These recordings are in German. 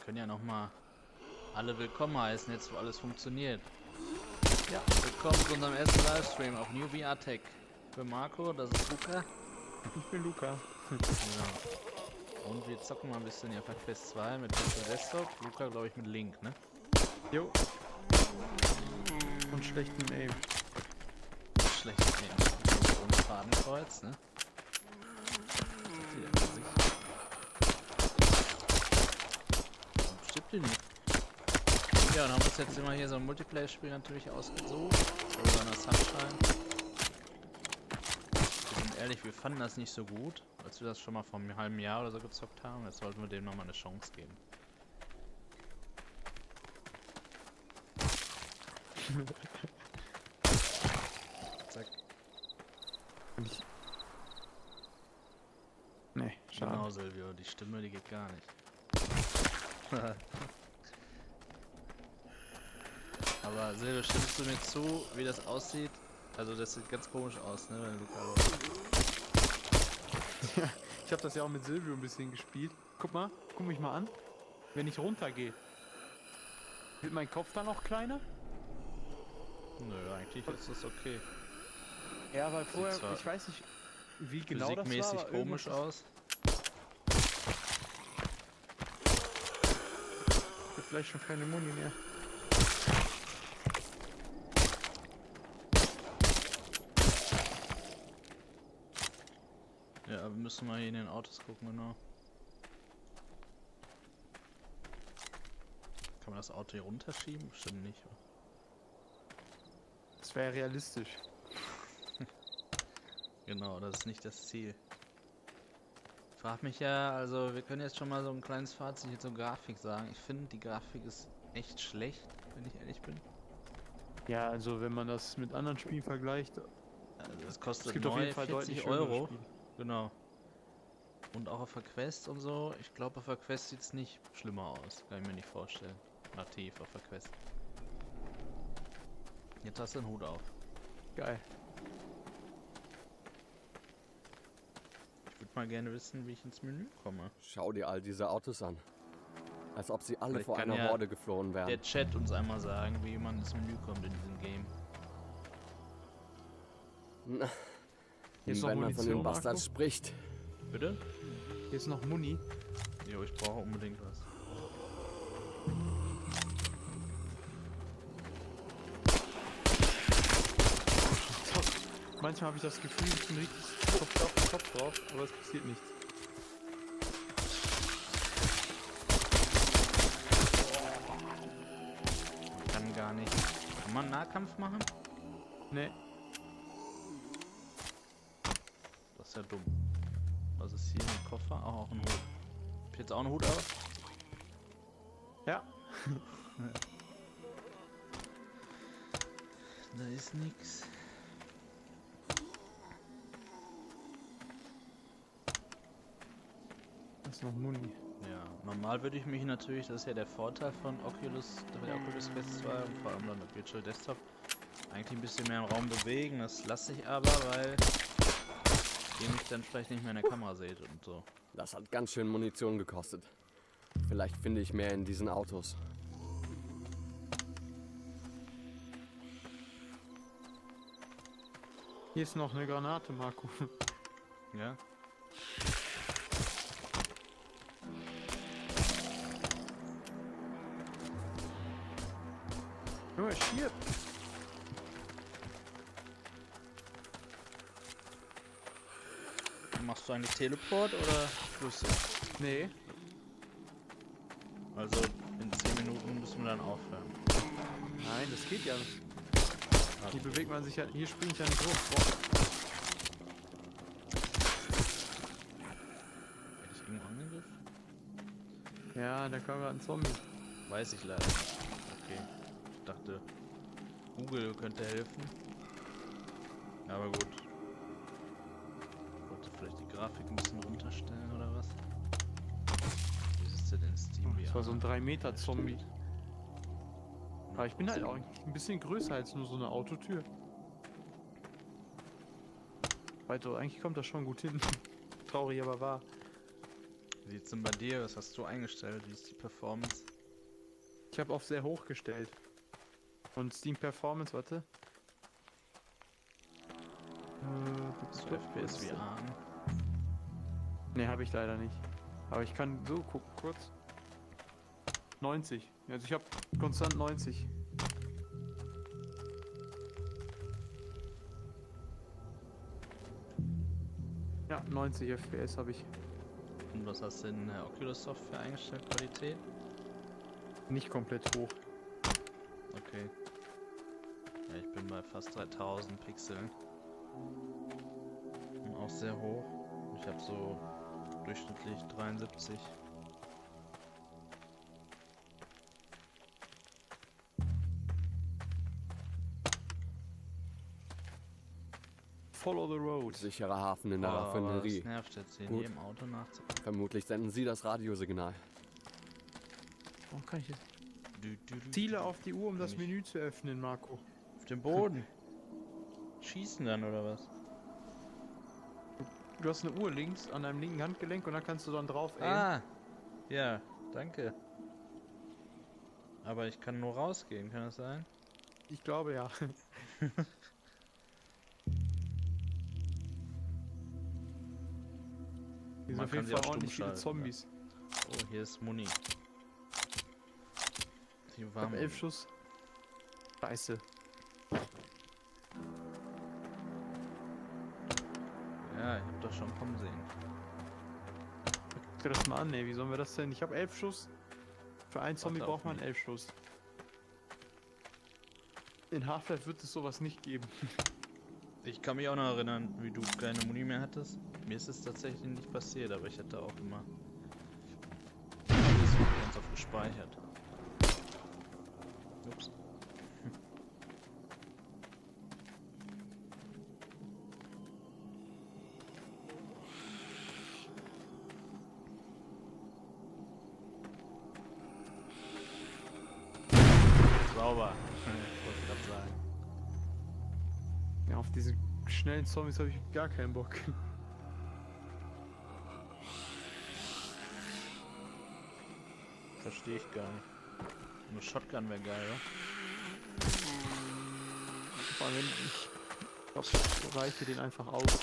können ja nochmal alle willkommen heißen, jetzt wo alles funktioniert. Ja, willkommen zu unserem ersten Livestream auf New VR Tech. Für Marco, das ist Luca. Ich bin Luca. Ja. Und wir zocken mal ein bisschen hier auf Quest 2 mit Virtual Desktop. Luca, glaube ich, mit Link, ne? Jo. Und schlechtem Aim. Schlecht nehmen. Und Fadenkreuz, ne? Stimmt die nicht? Ja, dann haben wir uns jetzt immer hier so ein Multiplayer-Spiel natürlich ausgesucht. So einer Sunshine. Wir sind ehrlich, wir fanden das nicht so gut, als wir das schon mal vor einem halben Jahr oder so gezockt haben. Jetzt sollten wir dem nochmal eine Chance geben. Zack. Nee, schade. Genau, Silvio, die Stimme, die geht gar nicht. Aber Silvio, stimmst du mir zu, wie das aussieht? Also das sieht ganz komisch aus, ne, wenn Luca läuft. Ja, ich habe das ja auch mit Silvio ein bisschen gespielt. Guck mich mal an. Wenn ich runtergehe, wird mein Kopf dann auch kleiner? Nö, eigentlich ist das okay. Ja, weil vorher, zwar ich weiß nicht, wie genau das war. Physikmäßig aber komisch irgendwas aus. ist vielleicht schon keine Muni mehr. Ja, wir müssen mal hier in den Autos gucken, genau. Kann man das Auto hier runterschieben? Bestimmt nicht. Das wäre realistisch. Genau, das ist nicht das Ziel. Frag mich ja, also wir können jetzt schon mal so ein kleines Fazit zur Grafik sagen. Ich finde, die Grafik ist echt schlecht, wenn ich ehrlich bin. Ja, also wenn man das mit anderen Spielen vergleicht, Also es kostet es gibt auf neu jeden Fall 40 deutlich schönere Euro. Spiele. Genau. Und auch auf der Quest und so. Ich glaube, auf der Quest sieht es nicht schlimmer aus. Kann ich mir nicht vorstellen. Nativ auf der Quest. Jetzt hast du den Hut auf. Geil. Ich würde mal gerne wissen, wie ich ins Menü komme. Schau dir all diese Autos an. Als ob sie alle Vielleicht vor kann einer ja Horde geflohen wären. Der Chat uns einmal sagen, wie man ins Menü kommt in diesem Game. Na, Hier ist noch wenn man von Munition, den Bastards Marco. spricht. Bitte? Hier ist noch Muni. Jo, ich brauche unbedingt was. Manchmal habe ich das Gefühl, ich bin richtig auf den Kopf drauf, aber es passiert nichts. Kann gar nicht. Kann man Nahkampf machen? Nee. Das ist ja dumm. Was ist hier im Koffer? Auch ein Hut. Hab ich jetzt auch einen Hut auf? Ja. Da ist nix. Das ist noch Muni. Ja, normal würde ich mich natürlich, das ist ja der Vorteil von Oculus, der Oculus Quest 2 und vor allem dann der Virtual Desktop, eigentlich ein bisschen mehr im Raum bewegen. Das lasse ich aber, weil ihr mich dann vielleicht nicht mehr in der Kamera seht und so. Das hat ganz schön Munition gekostet. Vielleicht finde ich mehr in diesen Autos. Hier ist noch eine Granate, Marco. Ja? Junge, stirb! Machst du eigentlich Teleport oder Flüsse? Nee. Also in 10 Minuten müssen wir dann aufhören. Nein, das geht ja. Ah, Hier bewegt man sich ja, hier springt ja nicht hoch. Boah. Hätte ich irgendwo angegriffen? Ja, da kam gerade ein Zombie. Weiß ich leider nicht. Okay. Ich dachte, Google könnte helfen. Aber gut. Ich wollte vielleicht die Grafik ein bisschen runterstellen oder was? Wie ist denn in Steam Das war so ein 3-Meter-Zombie. Stimmt. Aber ich bin halt auch ein bisschen größer als nur so eine Autotür. Weiter, eigentlich kommt das schon gut hin. Traurig, aber wahr. Wie sieht's denn bei dir? Was hast du eingestellt? Wie ist die Performance? Ich habe auf sehr hoch gestellt. Und Steam Performance, warte. Hast du FPS VR an? Ne, habe ich leider nicht. Aber ich kann so gucken, kurz. 90. Also ich habe konstant 90. Ja, 90 FPS habe ich. Und was hast du in der Oculus Software eingestellt? Qualität? Nicht komplett hoch. Okay. Ja, ich bin bei fast 3000 Pixeln. Und auch sehr hoch. Ich habe so durchschnittlich 73. Follow the road. Sicherer Hafen in der Aber Raffinerie. das nervt jetzt hier in Gut. jedem Auto nachzugucken. Vermutlich senden Sie das Radiosignal. Oh, kann ich jetzt Ziele auf die Uhr, um das Kann ich- Menü zu öffnen, Marco. Auf dem Boden. Schießen dann oder was? Du hast eine Uhr links an deinem linken Handgelenk und da kannst du dann drauf aimen. Ah! Ja, danke. Aber ich kann nur rausgehen, kann das sein? Ich glaube ja. Hier sind Man auf jeden kann sie Fall auch ordentlich viele stumm schalten, Zombies. Oh, hier ist Muni. Hier Ich war hab 11 Schuss. Scheiße. Ja, ich hab das schon kommen sehen. Guck dir das mal an, ey. Wie sollen wir das denn? Ich habe 11 Schuss. Für einen Zombie Warte auf braucht man mich. 11 Schuss. In Half-Life wird es sowas nicht geben. Ich kann mich auch noch erinnern, wie du keine Muni mehr hattest. Mir ist es tatsächlich nicht passiert, aber ich hatte auch immer alles ganz oft gespeichert. Ups. Sauber. Ich wollte gerade sagen. Ja, auf diese schnellen Zombies habe ich gar keinen Bock. Verstehe ich gar nicht. Eine Shotgun wäre geil, oder? Vor allem, wenn ich glaube, ich reiche den einfach aus.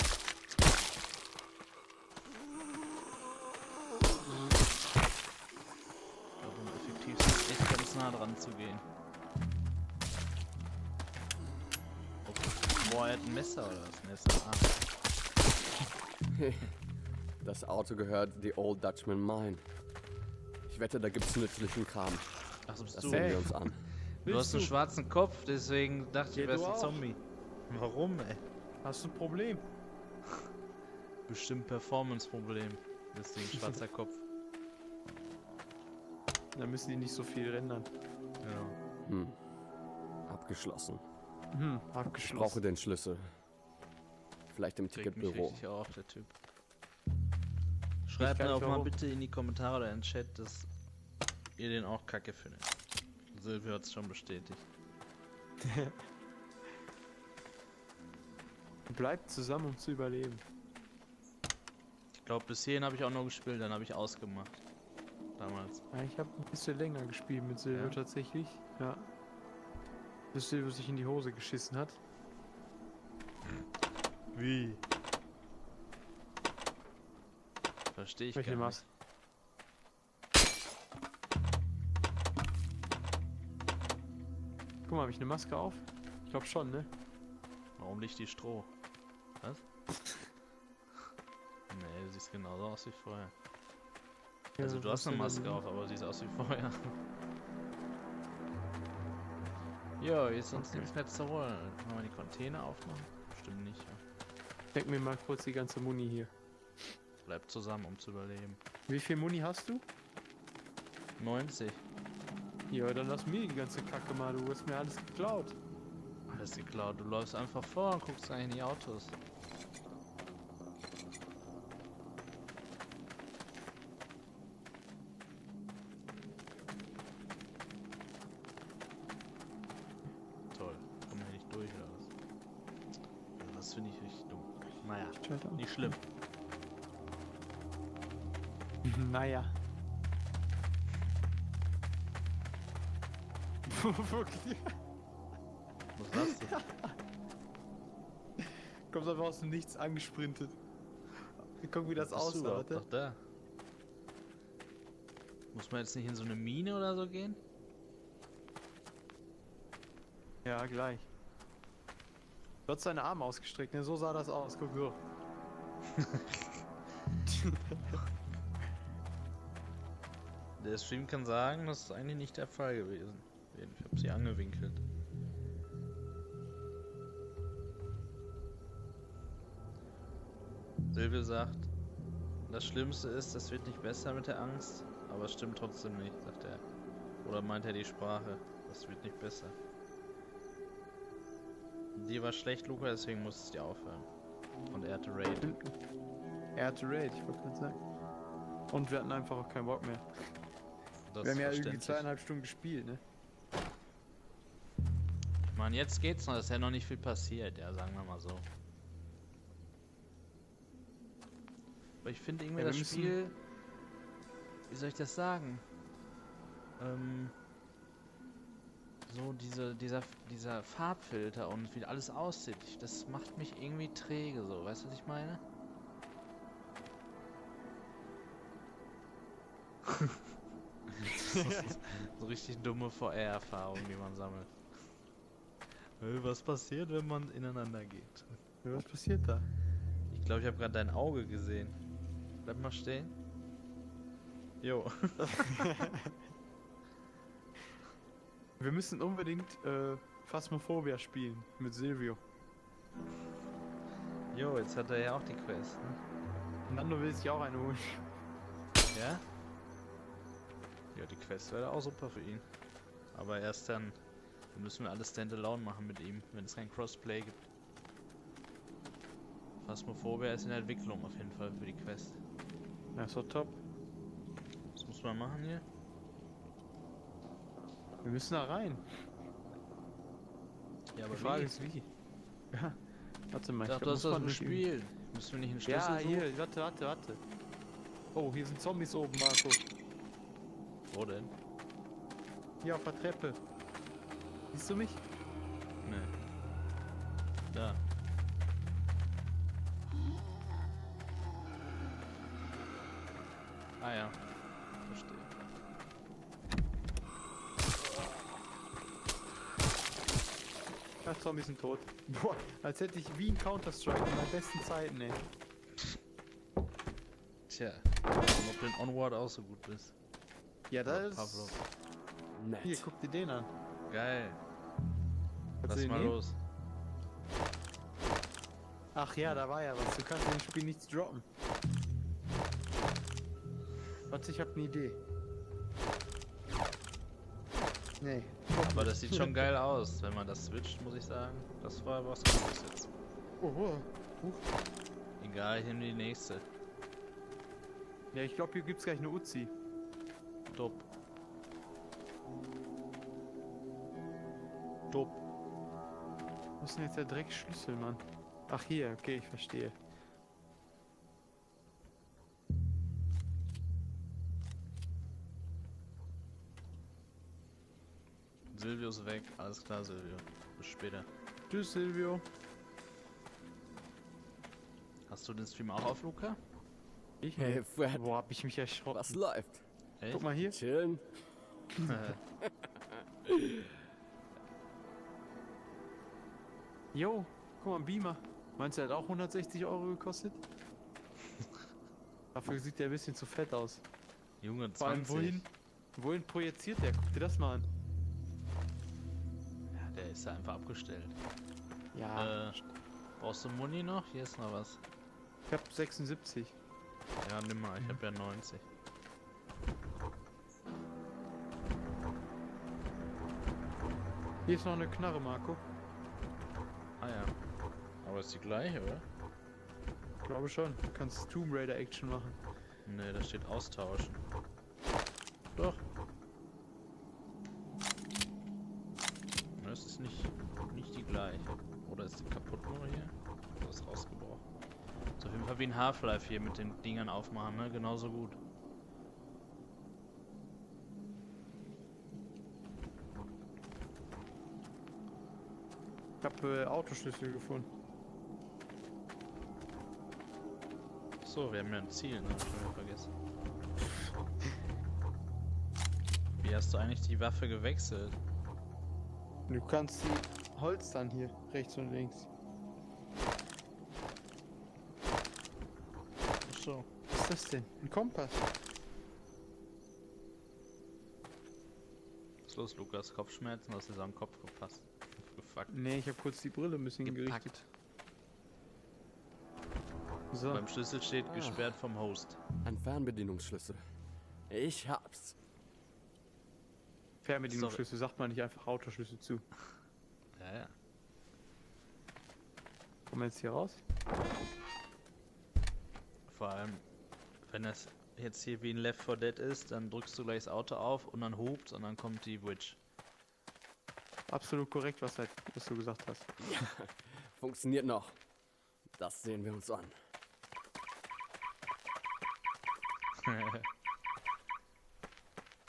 Aber am effektivsten ist echt ganz nah dran zu gehen. Boah, er hat ein Messer oder was? Ne, ist ein Arm. Das Auto gehört The Old Dutchman Mine. Ich wette, da gibt's nützlichen Kram. Ach, so bist Das du. sehen wir uns an. Du hast einen schwarzen Kopf, deswegen dachte ich, Ja, du wärst du ein auch. Zombie. Warum, ey? Hast du ein Problem? Bestimmt Performance-Problem. Deswegen schwarzer Kopf. Da müssen die nicht so viel rendern. Genau. Abgeschlossen. Ich Abgeschlossen. brauche den Schlüssel. Vielleicht im Regt mich Ticketbüro. richtig auf, der Typ. Schreibt gar mir nicht, auch mal warum. bitte in die Kommentare oder in den Chat, dass ihr den auch kacke findet. Silvio hat es schon bestätigt. Bleibt zusammen, um zu überleben. Ich glaube, bis hierhin habe ich auch nur gespielt, dann habe ich ausgemacht. Damals. Ja, ich habe ein bisschen länger gespielt mit Silvio Ja? tatsächlich. Ja. Bis Silvio sich in die Hose geschissen hat. Wie? Verstehe ich Welche gar Maske? nicht. Guck mal, habe ich eine Maske auf? Ich glaube schon, ne? Warum liegt die Stroh? Was? Nee, du siehst genauso aus wie vorher. Also Ja, du hast was eine denn Maske denn? auf, aber siehst aus wie vorher. Jo, hier ist sonst Okay. nichts mehr zu holen. Können wir die Container aufmachen? Bestimmt nicht. Ja. Check mir mal kurz die ganze Muni hier. Bleibt zusammen, um zu überleben. Wie viel Muni hast du? 90. Ja, dann lass mir die ganze Kacke mal, du hast mir alles geklaut. Alles geklaut. Du läufst einfach vor und guckst eigentlich in die Autos. Toll. Kommen wir nicht durch, oder was? Also das finde ich richtig dumm. Naja, Schalter. nicht schlimm. Naja. Wirklich? Was hast du? Kommt einfach aus dem Nichts angesprintet. Guck, wie das Bist du aussah, überhaupt warte. noch da? Muss man jetzt nicht in so eine Mine oder so gehen? Ja, gleich. Du hast deine Arme ausgestreckt, ne? So sah das aus. Guck so. Der Stream kann sagen, das ist eigentlich nicht der Fall gewesen. Ich habe sie angewinkelt. Silvio sagt, das Schlimmste ist, das wird nicht besser mit der Angst, aber es stimmt trotzdem nicht, sagt er. Oder meint er die Sprache, das wird nicht besser. Die war schlecht, Luca, deswegen musstest du aufhören. Und er hatte Raid. Er hatte Raid, ich wollte gerade sagen. Und wir hatten einfach auch keinen Bock mehr. Das Wir haben ja ist irgendwie verständlich. 2,5 Stunden gespielt, ne? Ich meine, jetzt geht's noch, ist ja noch nicht viel passiert, ja, sagen wir mal so. Aber ich finde irgendwie Ja, wir das müssen- Spiel, wie soll ich das sagen? So dieser Farbfilter und wie alles aussieht, das macht mich irgendwie träge so, weißt du, was ich meine? So richtig dumme VR-Erfahrungen, die man sammelt. Was passiert, wenn man ineinander geht? Was passiert da? Ich glaube, ich habe gerade dein Auge gesehen. Bleib mal stehen. Jo. Wir müssen unbedingt Phasmophobia spielen mit Silvio. Jo, jetzt hat er ja auch die Quest, ne? Nando will sich auch eine holen. Ja? Ja, die Quest wäre auch super für ihn. Aber erst dann müssen wir alles Standalone machen mit ihm, wenn es kein Crossplay gibt. Phasmophobia ist in der Entwicklung auf jeden Fall für die Quest. Ja, ist doch top. Was muss man machen hier? Wir müssen da rein. Ja, Die Frage ist wie. Ja. Warte mal, Ich dachte, glaub, das ist das muss man irgendwie- Spiel. Müssen wir nicht einen Schlüssel Ja, suchen? hier, warte. Oh, hier sind Zombies oben, Marco. Wo denn? Hier auf der Treppe. Siehst du mich? Nee. Da. Ah ja. Verstehe. Ja, Zombies sind tot. Boah, als hätte ich wie in Counter-Strike in meinen besten Zeiten, ey. Tja. Ob du in Onward auch so gut bist. Ja, das Pavlov. ist... Hier, Nett. guck dir den an. Geil. Kannst du Lass den mal nehmen? los. Ach ja, da war ja was. Du kannst in dem Spiel nichts droppen. Warte, ich hab eine Idee. Nee. Aber das sieht schon geil aus, wenn man das switcht, muss ich sagen. Das war was Gutes jetzt. Oh. Egal, ich nehme die nächste. Ja, ich glaube, hier gibt's gleich eine Uzi. Top. Top. Wo ist denn jetzt der Dreckschlüssel, Mann? Ach, hier, okay, ich verstehe. Silvio ist weg. Alles klar, Silvio. Bis später. Tschüss, Silvio. Hast du den Stream auch auf, Luca? Ich? Hey, Fred, Wo hab ich mich erschrocken? was läuft? Echt? Guck mal hier. Chillen? Jo, guck mal, ein Beamer. Meinst du, der hat auch 160 Euro gekostet? Dafür sieht der ein bisschen zu fett aus. Junge, 20. Vor allem, wohin projiziert der? Guck dir das mal an. Ja, der ist ja einfach abgestellt. Ja, Brauchst du Muni noch? Hier ist noch was. ich hab 76. Ja, nimm mal. Ich hab ja 90. Hier ist noch eine Knarre, Marco. Ah ja. Aber ist die gleiche, oder? Ich glaube schon. Du kannst Tomb Raider Action machen. Ne, da steht austauschen. Doch. Das ist nicht die gleiche. Oder ist die kaputt nur hier? Oder ist rausgebrochen? Ist auf jeden Fall wie ein Half-Life hier mit den Dingern aufmachen, ne? Genauso gut. habe Autoschlüssel gefunden. So, wir haben ja ein Ziel, ne? Hab ich schon wieder vergessen. Wie hast du eigentlich die Waffe gewechselt? Du kannst die Holstern hier, rechts und links. Ach so. Was ist das denn? Ein Kompass. Was ist los, Lukas? Kopfschmerzen? Hast du so am Kopf gepasst? Gefuckt. Nee, ich habe kurz die Brille ein bisschen Gepackt. gerichtet. So. Beim Schlüssel steht gesperrt vom Host. Ein Fernbedienungsschlüssel. Ich hab's. Fernbedienungsschlüssel sagt man nicht einfach Autoschlüssel zu. Ja, ja. Kommen wir jetzt hier raus? Vor allem, wenn das jetzt hier wie ein Left 4 Dead ist, dann drückst du gleich das Auto auf und dann hupt's und dann kommt die Witch. Absolut korrekt, was du gesagt hast. Funktioniert noch. Das sehen wir uns an. Können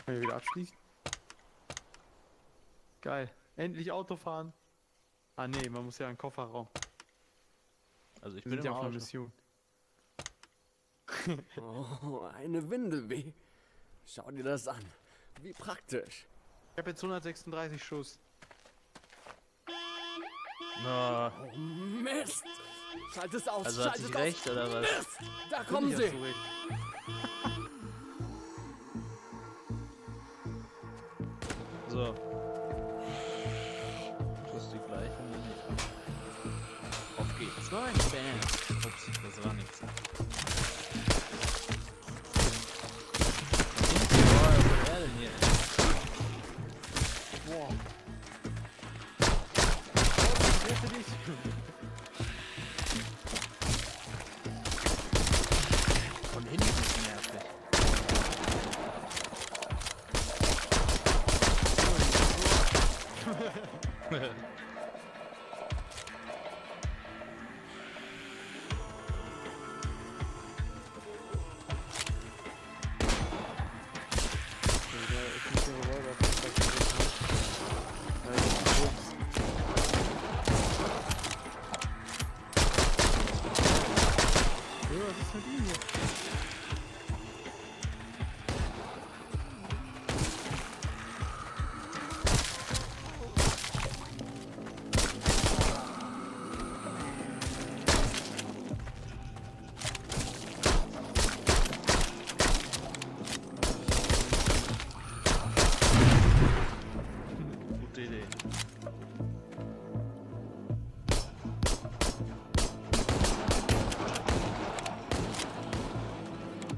wir wieder abschließen? Geil. Endlich Auto fahren. Ah nee, man muss ja einen Kofferraum. Also ich Wir bin sind ja im auf einer Auto. Mission. Oh, eine Windelweh. Schau dir das an. Wie praktisch. Ich habe jetzt 136 Schuss. Na, Oh, Mist. Schalt es aus. also hat schalt sich es aus. recht, oder was? Mist. Da kommen Ja, sie. zurück. So. Das ist die gleiche. Auf geht's. Nein. Bam. Ups, das war nichts. Was ist denn hier? Boah. Oh, ich rette dich. Von hinten ist nervig. Was ist mit ihm hier? Gute Idee.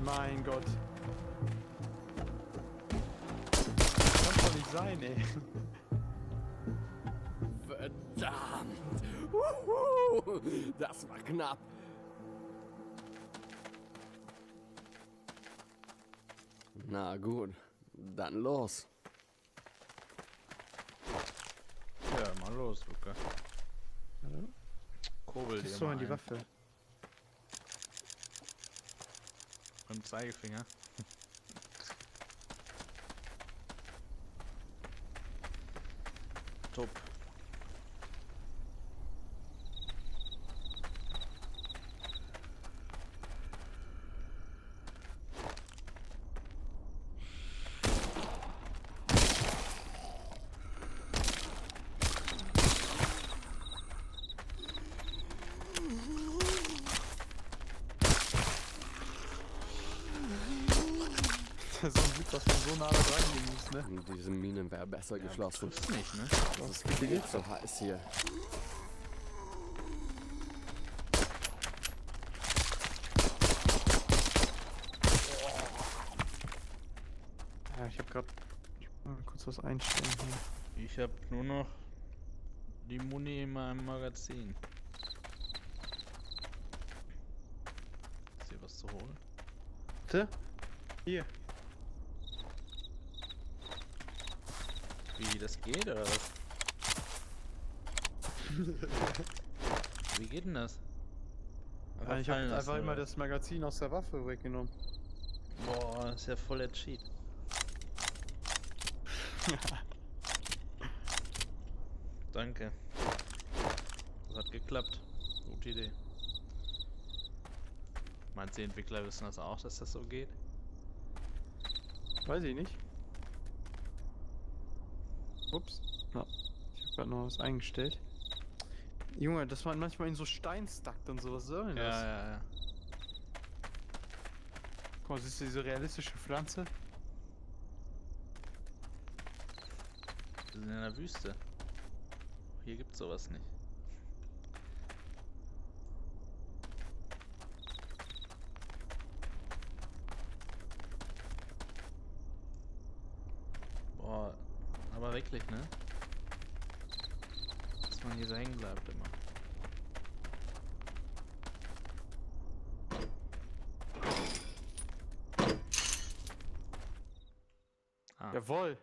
Mein Gott. Das kann doch nicht sein, ey. Verdammt. Uhu. Das war knapp. Na gut, dann los. Ja, mal los, Luca. Kurbel Das dir ist doch mal an die ein. Waffe. Mit dem Zeigefinger. Top. So ein Glück, dass man so nah da dran gehen muss, ne? Diese Mine wäre besser geschlossen. Triffst nicht, ne? Das ist viel zu heiß hier. Ja, ich hab mal kurz was einstellen hier. Ich hab nur noch die Muni in meinem Magazin. Ist hier was zu holen? Bitte? Hier. Wie das geht oder was? Wie geht denn das? Ja, ich fallen hab lassen, einfach immer oder? das Magazin aus der Waffe weggenommen. Boah, das ist ja voll der Cheat. Danke. Das hat geklappt. Gute Idee. Meinst du, die Entwickler wissen das auch, dass das so geht? Weiß ich nicht. Ups. Ja. Ich hab grad noch was eingestellt. Junge, dass man manchmal in so Stein stackt und so. Was soll denn das? Ja. Guck mal, siehst du diese realistische Pflanze? Wir sind in der Wüste. Hier gibt's sowas nicht. Boah, aber wirklich, ne? Dass man hier so hängen bleibt immer. Ah, Jawohl.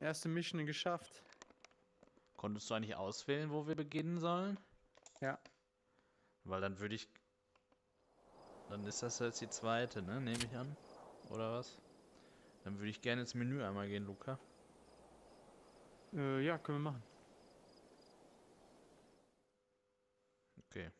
Erste Mission geschafft. konntest du eigentlich auswählen, wo wir beginnen sollen? Ja. Weil dann würde ich... Dann ist das jetzt die zweite, ne? Nehme ich an. Oder was? Dann würde ich gerne ins Menü einmal gehen, Luca. Ja, können wir machen. Okay.